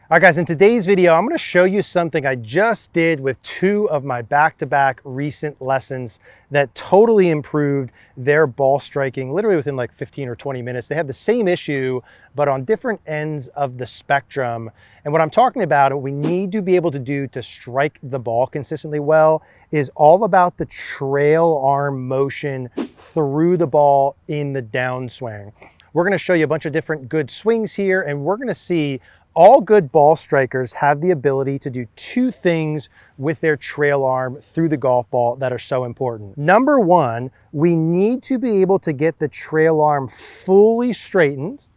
All right guys, in today's video, I'm gonna show you something I just did with two of my back-to-back recent lessons that totally improved their ball striking, literally within like 15 or 20 minutes. They have the same issue, but on different ends of the spectrum. And what I'm talking about, what we need to be able to do to strike the ball consistently well is all about the trail arm motion through the ball in the downswing. We're gonna show you a bunch of different good swings here, and we're gonna see all good ball strikers have the ability to do two things with their trail arm through the golf ball that are so important. Number one, we need to be able to get the trail arm fully straightened.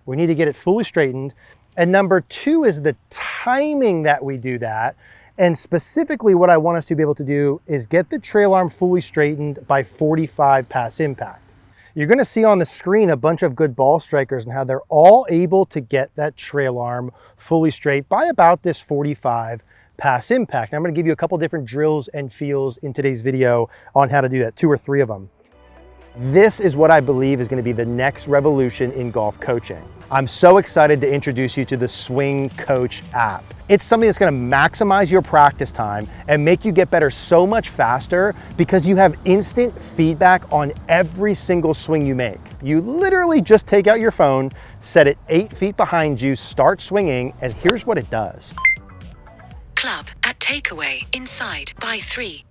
We need to get it fully straightened. And number two is the timing that we do that. And specifically what I want us to be able to do is get the trail arm fully straightened by 45 pass impact. You're gonna see on the screen a bunch of good ball strikers and how they're all able to get that trail arm fully straight by about this 45 pass impact. And I'm gonna give you a couple different drills and feels in today's video on how to do that, 2 or 3 of them. This is what I believe is gonna be the next revolution in golf coaching. I'm so excited to introduce you to the Swing Coach app. It's something that's gonna maximize your practice time and make you get better so much faster because you have instant feedback on every single swing you make. You literally just take out your phone, set it 8 feet behind you, start swinging, and here's what it does. Club at takeaway inside by 3.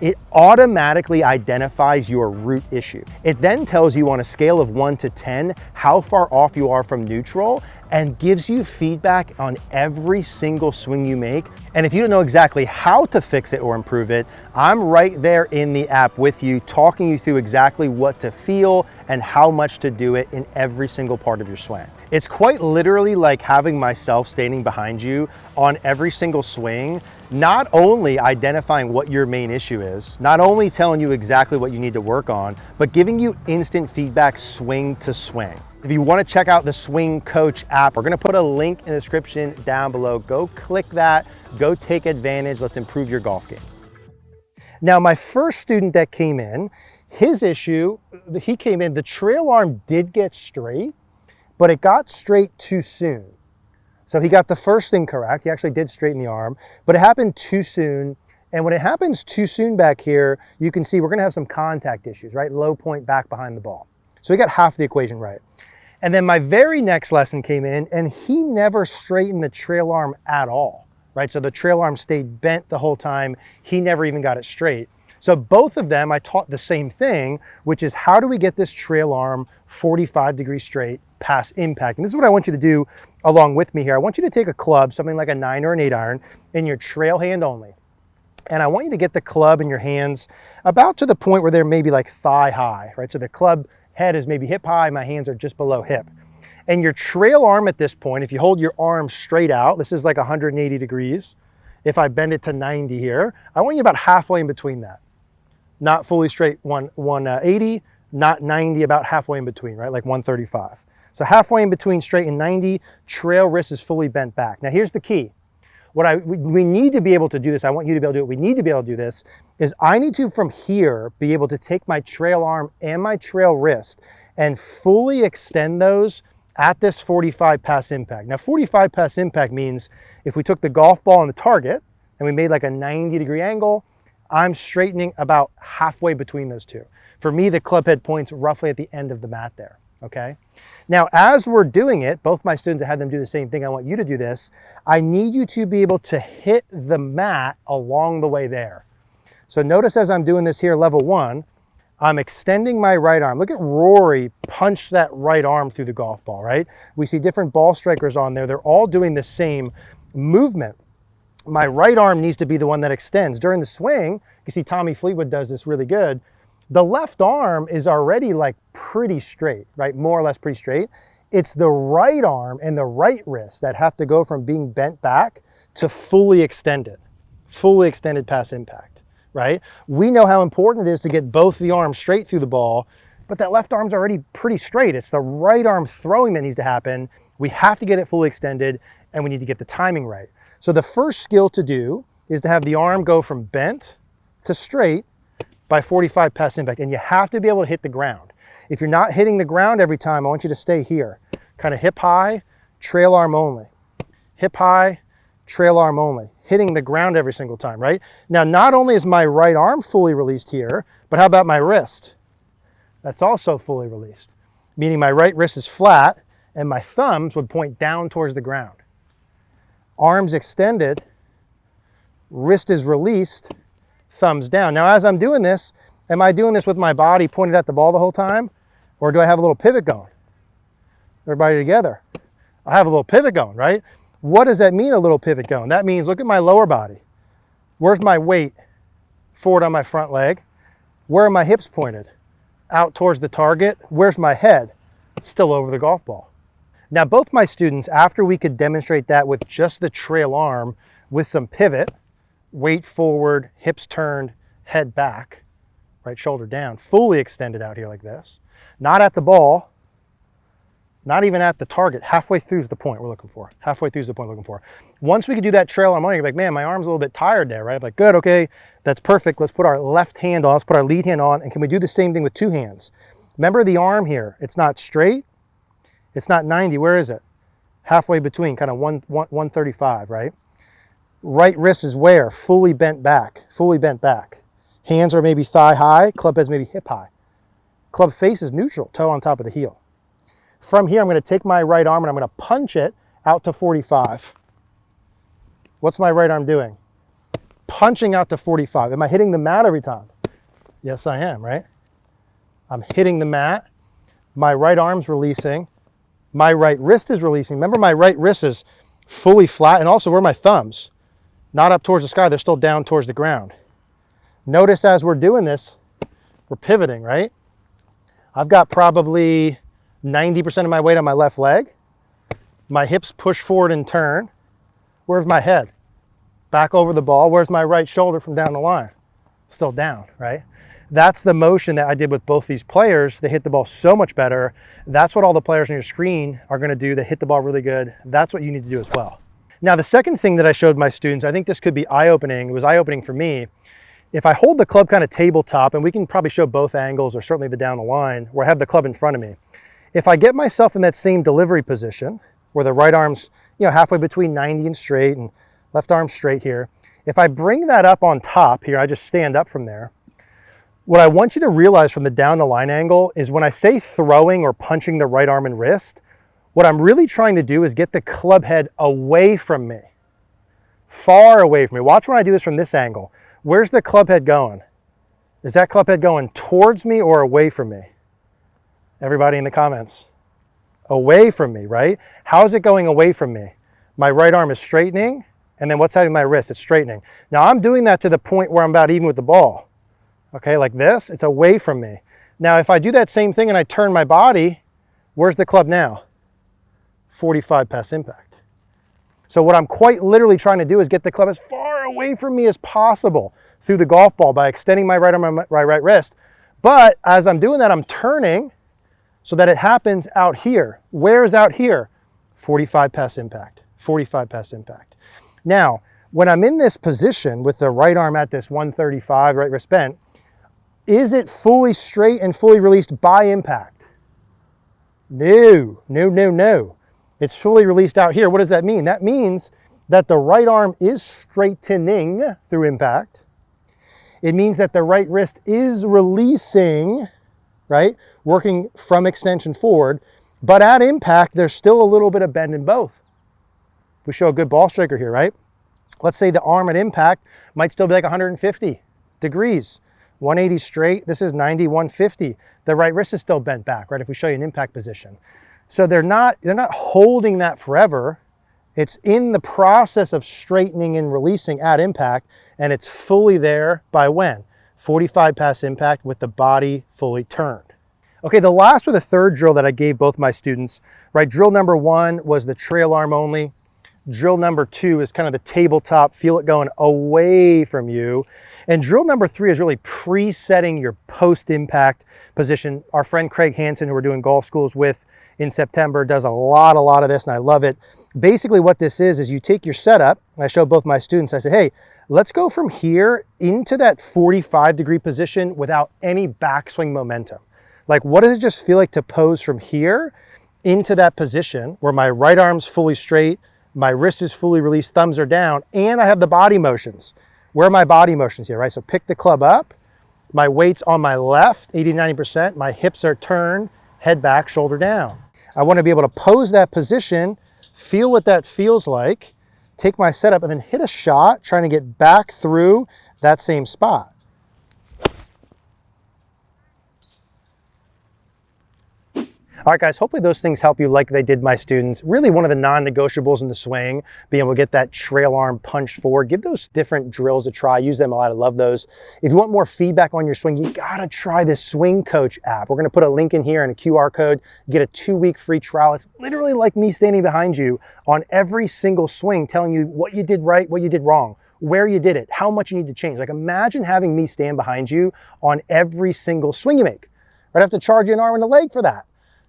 It automatically identifies your root issue. It then tells you on a scale of 1 to 10 how far off you are from neutral and gives you feedback on every single swing you make. And if you don't know exactly how to fix it or improve it, I'm right there in the app with you, talking you through exactly what to feel and how much to do it in every single part of your swing. It's quite literally like having myself standing behind you on every single swing, not only identifying what your main issue is, not only telling you exactly what you need to work on, but giving you instant feedback swing to swing. If you want to check out the Swing Coach app, we're going to put a link in the description down below. Go click that, go take advantage. Let's improve your golf game. Now, my first student that came in, his issue, he came in, the trail arm did get straight, but it got straight too soon. So he got the first thing correct. He actually did straighten the arm, but it happened too soon. And when it happens too soon back here, you can see we're going to have some contact issues, right? Low point back behind the ball. So he got half the equation right. And then my very next lesson came in and he never straightened the trail arm at all, right? So the trail arm stayed bent the whole time. He never even got it straight. So both of them, I taught the same thing, which is how do we get this trail arm 45 degrees straight past impact? And this is what I want you to do along with me here. I want you to take a club, something like a 9 or an 8 iron, in your trail hand only. And I want you to get the club in your hands about to the point where they're maybe like thigh high, right? So the club head is maybe hip high, my hands are just below hip. And your trail arm at this point, if you hold your arm straight out, this is like 180 degrees. If I bend it to 90 here, I want you about halfway in between that. Not fully straight 180, not 90, about halfway in between, right? Like 135. So halfway in between straight and 90, trail wrist is fully bent back. Now here's the key. We need to be able to do this. I want you to be able to do it. We need to be able to do this is I need to, from here, be able to take my trail arm and my trail wrist and fully extend those at this 45 pass impact. Now 45 pass impact means if we took the golf ball on the target and we made like a 90-degree angle, I'm straightening about halfway between those two. For me, the club head points roughly at the end of the mat there. Okay. Now, as we're doing it, both my students, I had them do the same thing. I want you to do this. I need you to be able to hit the mat along the way there. So notice as I'm doing this here, level 1, I'm extending my right arm. Look at Rory punch that right arm through the golf ball, right? We see different ball strikers on there. They're all doing the same movement. My right arm needs to be the one that extends. During the swing, you see Tommy Fleetwood does this really good. The left arm is already like pretty straight, right? More or less pretty straight. It's the right arm and the right wrist that have to go from being bent back to fully extended past impact, right? We know how important it is to get both the arms straight through the ball, but that left arm's already pretty straight. It's the right arm throwing that needs to happen. We have to get it fully extended and we need to get the timing right. So the first skill to do is to have the arm go from bent to straight by 45 pass impact, and you have to be able to hit the ground. If you're not hitting the ground every time, I want you to stay here. Kind of hip high, trail arm only. hip high, trail arm only, hitting the ground every single time, right? Now, not only is my right arm fully released here, but how about my wrist? That's also fully released, meaning my right wrist is flat and my thumbs would point down towards the ground. Arms extended, wrist is released, thumbs down. Now, as I'm doing this, am I doing this with my body pointed at the ball the whole time? Or do I have a little pivot going? Everybody together. I have a little pivot going, right? What does that mean, a little pivot going? That means, look at my lower body. Where's my weight? Forward on my front leg. Where are my hips pointed? Out towards the target. Where's my head? Still over the golf ball. Now, both my students, after we could demonstrate that with just the trail arm with some pivot, weight forward, hips turned, head back, right shoulder down, fully extended out here like this, not at the ball, not even at the target, halfway through is the point we're looking for. Halfway through is the point we're looking for. Once we could do that trail arm, you're like, man, my arm's a little bit tired there, right? I'm like, good, okay, that's perfect. Let's put our left hand on, let's put our lead hand on, and can we do the same thing with two hands? Remember the arm here, it's not straight, it's not 90, where is it? Halfway between, kind of 135, right? Right wrist is where? Fully bent back, fully bent back. Hands are maybe thigh high, club head's maybe hip high. Club face is neutral, toe on top of the heel. From here, I'm going to take my right arm and I'm going to punch it out to 45. What's my right arm doing? Punching out to 45. Am I hitting the mat every time? Yes, I am, right? I'm hitting the mat. My right arm's releasing. My right wrist is releasing. Remember, my right wrist is fully flat, and also where are my thumbs? Not up towards the sky, they're still down towards the ground. Notice as we're doing this, we're pivoting, right? I've got probably 90% of my weight on my left leg. My hips push forward and turn. Where's my head? Back over the ball. Where's my right shoulder from down the line? Still down, right? That's the motion that I did with both these players. They hit the ball so much better. That's what all the players on your screen are going to do. They hit the ball really good. That's what you need to do as well. Now, the second thing that I showed my students, I think this could be eye-opening. It was eye-opening for me. If I hold the club kind of tabletop, and we can probably show both angles or certainly the down the line, where I have the club in front of me. If I get myself in that same delivery position, where the right arm's halfway between 90 and straight and left arm straight here, if I bring that up on top here, I just stand up from there. What I want you to realize from the down the line angle is when I say throwing or punching the right arm and wrist, what I'm really trying to do is get the club head away from me, far away from me. Watch when I do this from this angle. Where's the club head going? Is that club head going towards me or away from me? Everybody in the comments. Away from me, right? How is it going away from me? My right arm is straightening, and then what's happening to my wrist? It's straightening. Now I'm doing that to the point where I'm about even with the ball. Okay, like this, it's away from me. Now if I do that same thing and I turn my body, where's the club now? 45 past impact. So what I'm quite literally trying to do is get the club as far away from me as possible through the golf ball by extending my right arm and my right wrist. But as I'm doing that, I'm turning so that it happens out here. Where is out here? 45 past impact, 45 past impact. Now, when I'm in this position with the right arm at this 135, right wrist bent, is it fully straight and fully released by impact? No, no, no, no. It's fully released out here. What does that mean? That means that the right arm is straightening through impact. It means that the right wrist is releasing, right? Working from extension forward, but at impact, there's still a little bit of bend in both. We show a good ball striker here, right? Let's say the arm at impact might still be like 150 degrees, 180 straight. This is 90, 150. The right wrist is still bent back, right? If we show you an impact position. So they're not holding that forever. It's in the process of straightening and releasing at impact, and it's fully there by when? 45 past impact with the body fully turned. Okay, the last or the third drill that I gave both my students, right? Drill number 1 was the trail arm only. Drill number 2 is kind of the tabletop, feel it going away from you. And drill number 3 is really presetting your post-impact position. Our friend Craig Hansen, who we're doing golf schools with in September, does a lot of this, and I love it. Basically what this is you take your setup, and I show both my students, I say, hey, let's go from here into that 45-degree position without any backswing momentum. Like, what does it just feel like to pose from here into that position where my right arm's fully straight, My wrist is fully released, thumbs are down, and I have the body motions. Where are my body motions here, right? So pick the club up, my weight's on my left, 80 to 90%, my hips are turned, head back, shoulder down. I want to be able to pose that position, feel what that feels like, take my setup, and then hit a shot, trying to get back through that same spot. All right, guys, hopefully those things help you like they did my students. Really one of the non-negotiables in the swing, being able to get that trail arm punched forward. Give those different drills a try. Use them a lot. I love those. If you want more feedback on your swing, you gotta try this Swing Coach app. We're gonna put a link in here and a QR code. Get a 2-week free trial. It's literally like me standing behind you on every single swing, telling you what you did right, what you did wrong, where you did it, how much you need to change. Like, imagine having me stand behind you on every single swing you make. I'd have to charge you an arm and a leg for that.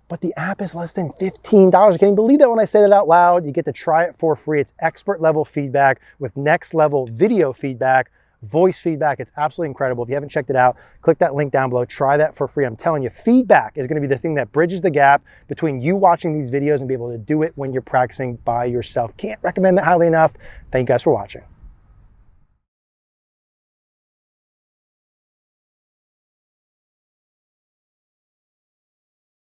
But the app is less than $15. I can't even believe that when I say that out loud. You get to try it for free. It's expert level feedback with next level video feedback, voice feedback. It's absolutely incredible. If you haven't checked it out, click that link down below. Try that for free. I'm telling you, feedback is going to be the thing that bridges the gap between you watching these videos and be able to do it when you're practicing by yourself. Can't recommend that highly enough. Thank you guys for watching.